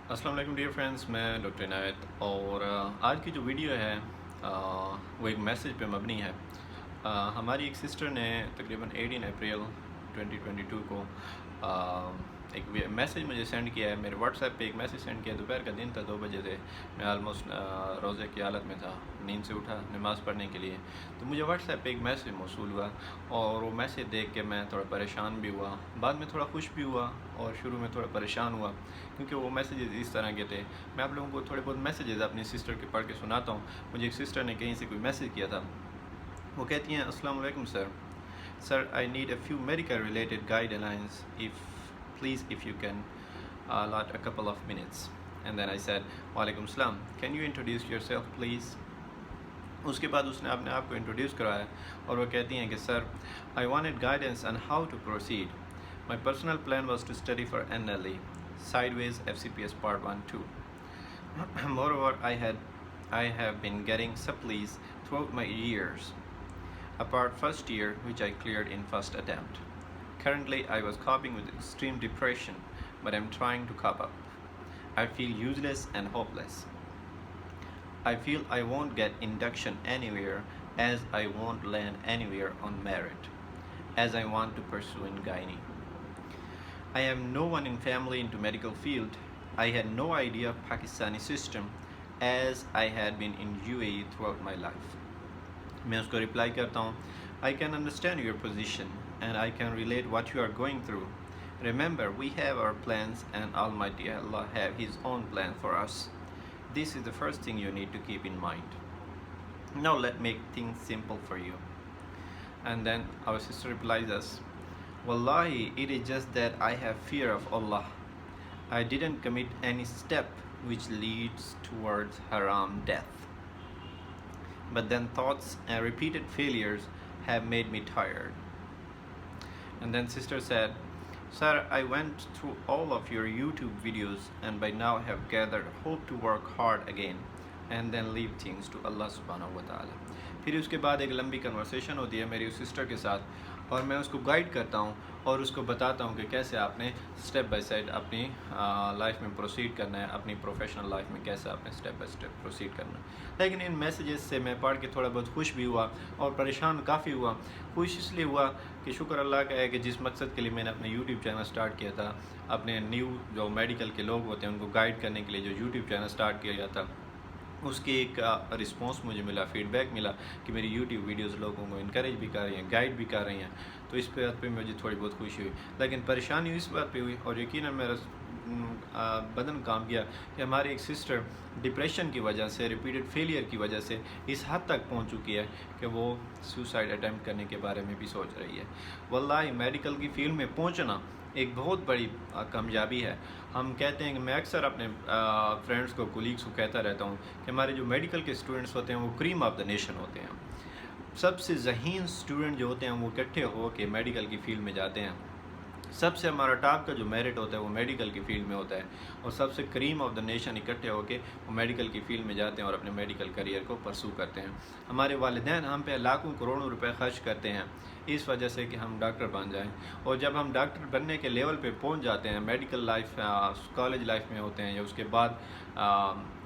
السلام علیکم dear friends, میں ڈاکٹر عنایت اور آج کی جو ویڈیو ہے وہ ایک میسیج پہ مبنی ہے۔ ہماری ایک سسٹر نے تقریباً 18 اپریل 2022 کو ایک میسیج مجھے سینڈ کیا ہے، میرے واٹس ایپ پہ ایک میسیج سینڈ کیا۔ دوپہر کا دن تھا، 2 بجے تھے، میں آلموسٹ روزے کی حالت میں تھا، نیند سے اٹھا نماز پڑھنے کے لیے، تو مجھے واٹس ایپ پہ ایک میسیج موصول ہوا اور وہ میسیج دیکھ کے میں تھوڑا پریشان بھی ہوا، بعد میں تھوڑا خوش بھی ہوا اور شروع میں تھوڑا پریشان ہوا کیونکہ وہ میسیجز اس طرح کے تھے۔ میں آپ لوگوں کو تھوڑے بہت میسیجز اپنی سسٹر کے پڑھ کے سناتا ہوں۔ مجھے ایک سسٹر نے کہیں سے کوئی میسیج کیا تھا، وہ کہتی ہیں السلام علیکم سر I need a few medical related guidelines if you can allot a couple of minutes. And then I said وعلیکم السلام, can you introduce yourself please. اس کے بعد اس نے اپنے آپ کو انٹروڈیوس کرایا اور وہ کہتی ہیں کہ سر I wanted guidance on how to proceed. My personal plan was to study for NLE, Sideways FCPS Part 1-2. Moreover, I have been getting supplies throughout my years, apart first year which I cleared in first attempt. Currently, I was coping with extreme depression, but I'm trying to cope up. I feel useless and hopeless. I feel I won't get induction anywhere, as I won't land anywhere on merit, as I want to pursue in gynae. I have no one in family into medical field. I had no idea of Pakistani system, as I had been in UAE throughout my life. میں اس کو reply کرتا ہوں I can understand your position and I can relate what you are going through. Remember, we have our plans and Almighty Allah have His own plan for us. This is the first thing you need to keep in mind. Now let's make things simple for you. And then our sister replies us, Wallahi, it is just that I have fear of Allah. I didn't commit any step which leads towards haram death. But then thoughts and repeated failures have made me tired. And then sister said, Sir, I went through all of your YouTube videos and by now have gathered hope to work hard again and then leave things to Allah subhanahu wa ta'ala. پھر اس کے بعد ایک لمبی conversation ہوتی ہے میری اس sister کے ساتھ اور میں اس کو گائیڈ کرتا ہوں اور اس کو بتاتا ہوں کہ کیسے آپ نے سٹیپ بائی سٹیپ اپنی لائف میں پروسیڈ کرنا ہے، اپنی پروفیشنل لائف میں کیسے آپ نے سٹیپ بائی سٹیپ پروسیڈ کرنا ہے۔ لیکن ان میسیجز سے میں پڑھ کے تھوڑا بہت خوش بھی ہوا اور پریشان کافی ہوا۔ خوش اس لیے ہوا کہ شکر اللہ کا ہے کہ جس مقصد کے لیے میں نے اپنا یوٹیوب چینل سٹارٹ کیا تھا، اپنے نیو جو میڈیکل کے لوگ ہوتے ہیں ان کو گائیڈ کرنے کے لیے جو یوٹیوب چینل سٹارٹ کیا تھا، اس کی ایک رسپانس مجھے ملا، فیڈ بیک ملا کہ میری یوٹیوب ویڈیوز لوگوں کو انکریج بھی کر رہی ہیں، گائیڈ بھی کر رہی ہیں، تو اس بات پہ مجھے تھوڑی بہت خوشی ہوئی۔ لیکن پریشانی اس بات پہ ہوئی اور یقیناً میرا بدن کام کیا کہ ہماری ایک سسٹر ڈپریشن کی وجہ سے، ریپیٹڈ فیلئر کی وجہ سے اس حد تک پہنچ چکی ہے کہ وہ سوسائڈ اٹیمپٹ کرنے کے بارے میں بھی سوچ رہی ہے۔ واللہ میڈیکل کی فیلڈ میں پہنچنا ایک بہت بڑی کامیابی ہے۔ ہم کہتے ہیں کہ میں اکثر اپنے فرینڈس کو، کولیگس کو کہتا رہتا ہوں کہ ہمارے جو میڈیکل کے اسٹوڈنٹس ہوتے ہیں وہ کریم آف دا نیشن ہوتے ہیں۔ سب سے ذہین اسٹوڈنٹ جو ہوتے ہیں وہ اکٹھے ہو کے میڈیکل کی فیلڈ میں جاتے ہیں۔ سب سے ہمارا ٹاپ کا جو میرٹ ہوتا ہے وہ میڈیکل کی فیلڈ میں ہوتا ہے اور سب سے کریم آف دا نیشن اکٹھے ہو کے وہ میڈیکل کی فیلڈ میں جاتے ہیں اور اپنے میڈیکل کریئر کو پرسو کرتے ہیں۔ ہمارے والدین ہم پہ لاکھوں کروڑوں روپے خرچ کرتے ہیں اس وجہ سے کہ ہم ڈاکٹر بن جائیں، اور جب ہم ڈاکٹر بننے کے لیول پہ پہنچ جاتے ہیں، میڈیکل لائف کالج لائف میں ہوتے ہیں یا اس کے بعد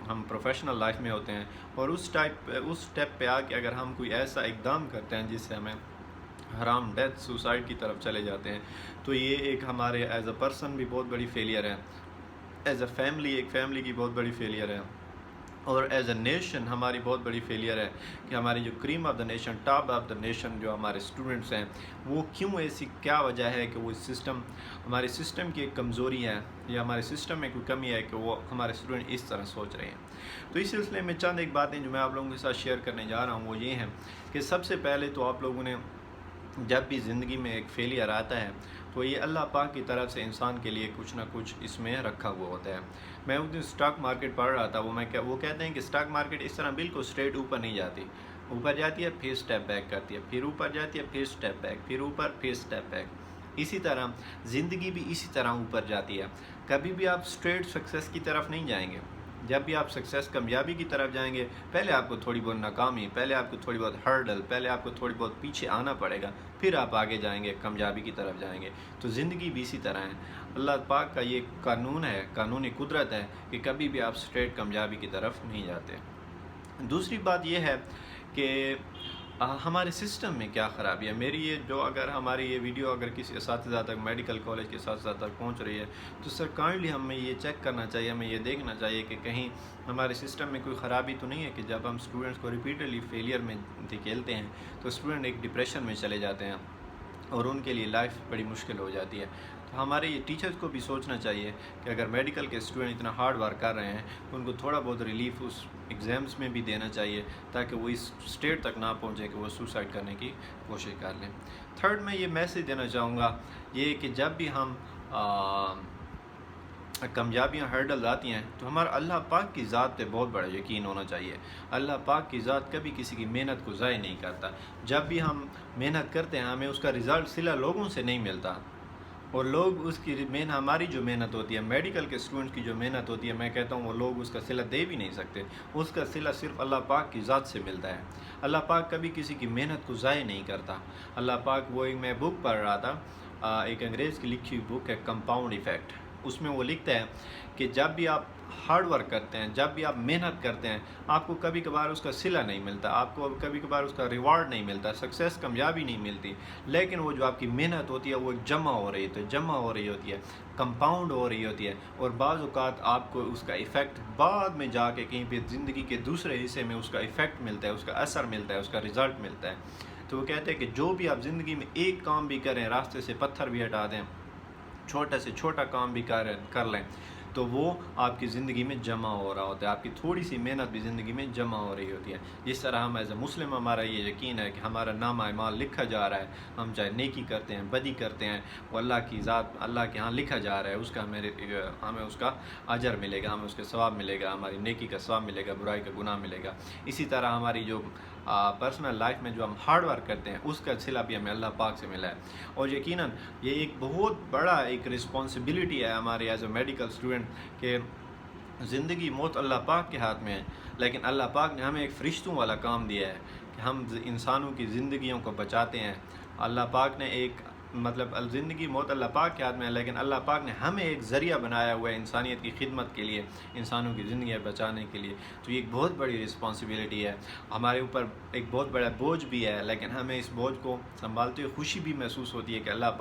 ہم پروفیشنل لائف میں ہوتے ہیں، اور اس اسٹیپ پہ آ کے اگر ہم کوئی ایسا اقدام کرتے ہیں جس سے ہمیں حرام ڈیتھ، سوسائڈ کی طرف چلے جاتے ہیں، تو یہ ایک ہمارے ایز اے پرسن بھی بہت بڑی فیلئر ہے، ایز اے فیملی ایک فیملی کی بہت بڑی فیلئر ہے، اور ایز اے نیشن ہماری بہت بڑی فیلئر ہے کہ ہماری جو cream of the nation, top of the nation جو ہمارے اسٹوڈنٹس ہیں وہ کیوں ایسی کیا وجہ ہے کہ وہ سسٹم، ہمارے سسٹم کی ایک کمزوری ہے یا ہمارے سسٹم میں کوئی کمی ہے کہ وہ ہمارے اسٹوڈنٹ اس طرح سوچ رہے ہیں۔ تو اس سلسلے میں چند ایک باتیں جو میں آپ لوگوں کے ساتھ شیئر کرنے جا رہا ہوں وہ یہ ہیں کہ سب سے پہلے تو آپ لوگوں نے جب بھی زندگی میں ایک فیلئر آتا ہے تو یہ اللہ پاک کی طرف سے انسان کے لیے کچھ نہ کچھ اس میں رکھا ہوا ہوتا ہے۔ میں اس دن اسٹاک مارکیٹ پڑھ رہا تھا، وہ کہتے ہیں کہ اسٹاک مارکیٹ اس طرح بالکل اسٹریٹ اوپر نہیں جاتی، اوپر جاتی ہے پھر اسٹیپ بیک کرتی ہے، پھر اوپر جاتی ہے پھر اسٹیپ بیک، پھر اوپر پھر اسٹیپ بیک۔ اسی طرح زندگی بھی اسی طرح اوپر جاتی ہے، کبھی بھی آپ اسٹریٹ سکسیس کی طرف نہیں جائیں گے، جب بھی آپ سکسیس کامیابی کی طرف جائیں گے، پہلے آپ کو تھوڑی بہت ناکامی، پہلے آپ کو تھوڑی بہت ہرڈل، پہلے آپ کو تھوڑی بہت پیچھے آنا پڑے گا، پھر آپ آگے جائیں گے، کامیابی کی طرف جائیں گے۔ تو زندگی بھی اسی طرح ہے۔ اللہ پاک کا یہ قانون ہے، قانونی قدرت ہے کہ کبھی بھی آپ اسٹریٹ کامیابی کی طرف نہیں جاتے۔ دوسری بات یہ ہے کہ ہمارے سسٹم میں کیا خرابی ہے۔ میری یہ جو اگر ہماری یہ ویڈیو اگر کسی اساتذہ تک، میڈیکل کالج کے اساتذہ تک پہنچ رہی ہے تو سر کائنڈلی ہمیں یہ چیک کرنا چاہیے، ہمیں یہ دیکھنا چاہیے کہ کہیں ہمارے سسٹم میں کوئی خرابی تو نہیں ہے کہ جب ہم اسٹوڈنٹس کو ریپیٹڈلی فیلئر میں دھکیلتے ہیں تو اسٹوڈنٹ ایک ڈپریشن میں چلے جاتے ہیں اور ان کے لیے لائف بڑی مشکل ہو جاتی ہے۔ تو ہمارے یہ ٹیچرز کو بھی سوچنا چاہیے کہ اگر میڈیکل کے اسٹوڈنٹ اتنا ہارڈ ورک کر رہے ہیں تو ان کو تھوڑا بہت ریلیف اس ایگزامس میں بھی دینا چاہیے تاکہ وہ اس اسٹیٹ تک نہ پہنچے کہ وہ سوسائڈ کرنے کی کوشش کر لیں۔ تھرڈ میں یہ میسیج دینا چاہوں گا یہ کہ جب بھی ہم کامیابیاں ہرڈل آتی ہیں تو ہمارا اللہ پاک کی ذات پہ بہت بڑا یقین ہونا چاہیے۔ اللہ پاک کی ذات کبھی کسی کی محنت کو ضائع نہیں کرتا۔ جب بھی ہم محنت کرتے ہیں ہمیں اس کا رزلٹ صلہ لوگوں سے نہیں ملتا، اور لوگ اس کی ہماری جو محنت ہوتی ہے، میڈیکل کے اسٹوڈنٹ کی جو محنت ہوتی ہے، میں کہتا ہوں وہ لوگ اس کا صلہ دے بھی نہیں سکتے۔ اس کا صلہ صرف اللہ پاک کی ذات سے ملتا ہے۔ اللہ پاک کبھی کسی کی محنت کو ضائع نہیں کرتا۔ اللہ پاک میں بک پڑھ رہا تھا، ایک انگریز کی لکھی ہوئی بک ہے کمپاؤنڈ ایفیکٹ۔ اس میں وہ لکھتا ہے کہ جب بھی آپ ہارڈ ورک کرتے ہیں، جب بھی آپ محنت کرتے ہیں، آپ کو کبھی کبھار اس کا صلہ نہیں ملتا، آپ کو کبھی کبھار اس کا ریوارڈ نہیں ملتا، سکسیس کامیابی نہیں ملتی، لیکن وہ جو آپ کی محنت ہوتی ہے وہ ایک جمع ہو رہی ہوتی ہے، کمپاؤنڈ ہو رہی ہوتی ہے، اور بعض اوقات آپ کو اس کا ایفیکٹ بعد میں جا کے کہیں پہ زندگی کے دوسرے حصے میں اس کا ایفیکٹ ملتا ہے، اس کا اثر ملتا ہے، اس کا رزلٹ ملتا ہے۔ تو وہ کہتے ہیں کہ جو بھی آپ زندگی میں ایک کام بھی کریں، راستے سے پتھر بھی ہٹا دیں، چھوٹا سے چھوٹا کام بھی کر لیں، تو وہ آپ کی زندگی میں جمع ہو رہا ہوتا ہے، آپ کی تھوڑی سی محنت بھی زندگی میں جمع ہو رہی ہوتی ہے۔ جس طرح ہم ایز اے مسلم ہمارا یہ یقین ہے کہ ہمارا نامہ اعمال لکھا جا رہا ہے، ہم چاہے نیکی کرتے ہیں، بدی کرتے ہیں، وہ اللہ کی ذات، اللہ کے ہاں لکھا جا رہا ہے، اس کا ہمیں اس کا اجر ملے گا، ہمیں اس کا ثواب ملے گا، ہماری نیکی کا ثواب ملے گا، برائی کا گناہ ملے گا۔ اسی طرح ہماری جو پرسنل لائف میں جو ہم ہارڈ ورک کرتے ہیں اس کا صلہ بھی ہمیں اللہ پاک سے ملا ہے۔ اور یقیناً یہ ایک بہت بڑا ایک رسپانسبلٹی ہے ہمارے ایز اے میڈیکل اسٹوڈنٹ کہ زندگی موت اللہ پاک کے ہاتھ میں ہے، لیکن اللہ پاک نے ہمیں ایک فرشتوں والا کام دیا ہے کہ ہم انسانوں کی زندگیوں کو بچاتے ہیں۔ اللہ پاک نے ایک زندگی موت اللہ پاک کے ہاتھ میں ہے، لیکن اللہ پاک نے ہمیں ایک ذریعہ بنایا ہوا ہے انسانیت کی خدمت کے لیے، انسانوں کی زندگیاں بچانے کے لیے۔ تو یہ ایک بہت بڑی رسپانسبلٹی ہے، ہمارے اوپر ایک بہت بڑا بوجھ بھی ہے، لیکن ہمیں اس بوجھ کو سنبھالتے ہوئے خوشی بھی محسوس ہوتی ہے کہ اللہ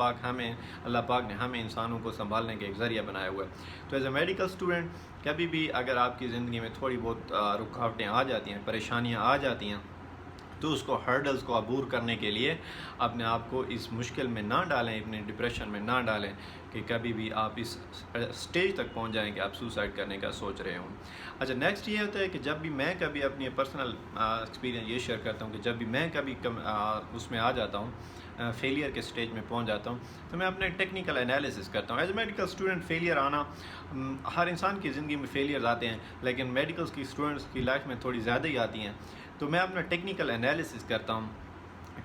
پاک نے ہمیں انسانوں کو سنبھالنے کا ایک ذریعہ بنایا ہوا ہے۔ تو ایز اے میڈیکل اسٹوڈنٹ کبھی بھی اگر آپ کی زندگی میں تھوڑی بہت رکاوٹیں آ جاتی ہیں، پریشانیاں آ جاتی ہیں، تو اس کو ہرڈلز کو عبور کرنے کے لیے اپنے آپ کو اس مشکل میں نہ ڈالیں، اپنے ڈپریشن میں نہ ڈالیں کہ کبھی بھی آپ اس سٹیج تک پہنچ جائیں کہ آپ سوسائڈ کرنے کا سوچ رہے ہوں۔ اچھا، نیکسٹ یہ ہوتا ہے کہ جب بھی میں کبھی اپنی پرسنل ایکسپیرینس یہ شیئر کرتا ہوں کہ جب بھی میں کبھی اس میں آ جاتا ہوں، فیلئر کے سٹیج میں پہنچ جاتا ہوں، تو میں اپنے ٹیکنیکل انالیسس کرتا ہوں۔ As a medical student failure آنا، ہر انسان کی زندگی میں فیلئرز آتے ہیں، لیکن میڈیکل کی اسٹوڈنٹس کی لائف میں تھوڑی زیادہ ہی آتی ہیں۔ تو میں اپنا ٹیکنیکل انالیسس کرتا ہوں۔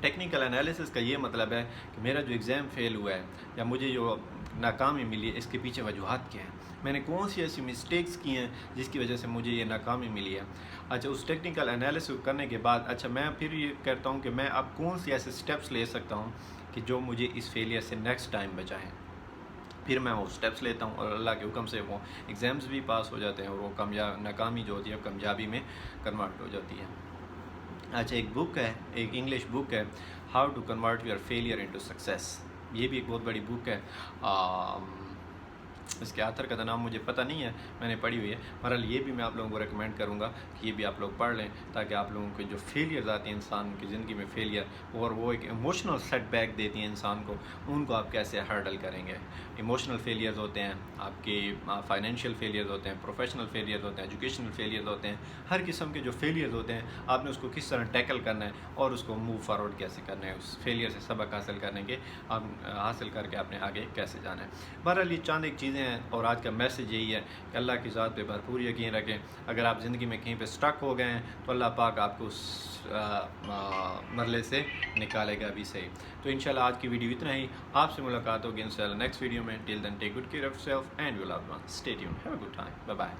ٹیکنیکل انالیسس کا یہ مطلب ہے کہ میرا جو ایگزام فیل ہوا ہے یا مجھے جو ناکامی ملی ہے، اس کے پیچھے وجوہات کیا ہیں، میں نے کون سی ایسی مسٹیکس کی ہیں جس کی وجہ سے مجھے یہ ناکامی ملی ہے۔ اچھا، اس ٹیکنیکل انالیسس کرنے کے بعد میں پھر یہ کرتا ہوں کہ میں اب کون سی ایسے سٹیپس لے سکتا ہوں کہ جو مجھے اس فیلئر سے نیکسٹ ٹائم بچائیں۔ پھر میں وہ سٹیپس لیتا ہوں اور اللہ کے حکم سے وہ ایگزامز بھی پاس ہو جاتے ہیں اور وہ ناکامی جو ہوتی ہے کامیابی میں کنورٹ ہو جاتی ہے۔ اچھا، ایک بک ہے، ایک انگلش بک ہے، how to convert your failure into success. یہ بھی ایک بہت بڑی بک ہے۔ اس کے آتھر کا تو نام مجھے پتہ نہیں ہے، میں نے پڑھی ہوئی ہے۔ بہرحال یہ بھی میں آپ لوگوں کو ریکمینڈ کروں گا کہ یہ بھی آپ لوگ پڑھ لیں تاکہ آپ لوگوں کے جو فیلئرز آتی ہیں انسان کی زندگی میں، فیلئر اور وہ ایک ایموشنل سیٹ بیک دیتی ہیں انسان کو، ان کو آپ کیسے ہرڈل کریں گے۔ ایموشنل فیلئرز ہوتے ہیں، آپ کے فائنینشیل فیلئرز ہوتے ہیں، پروفیشنل فیلئرز ہوتے ہیں، ایجوکیشنل فیلئرز ہوتے ہیں، ہر قسم کے جو فیلئرز ہوتے ہیں آپ نے اس کو کس طرح ٹیکل کرنا ہے اور اس کو موو فارورڈ کیسے کرنا ہے، اس فیلئر سے سبق حاصل کرنے کے آپ حاصل کر کے آپ نے آگے کیسے جانا ہے۔ بہرحال یہ چند ایک چیزیں ہیں اور آج کا میسیج یہی ہے کہ اللہ کی ذات پہ بھرپور یقین رکھیں۔ اگر آپ زندگی میں کہیں پہ سٹک ہو گئے ہیں تو اللہ پاک آپ کو اس مرحلے سے نکالے گا بھی صحیح۔ تو انشاءاللہ آج کی ویڈیو اتنا ہی، آپ سے ملاقات ہوگی انشاءاللہ نیکسٹ ویڈیو میں۔ Till then take good care of yourself and your loved ones, stay tuned, have a good time, bye bye.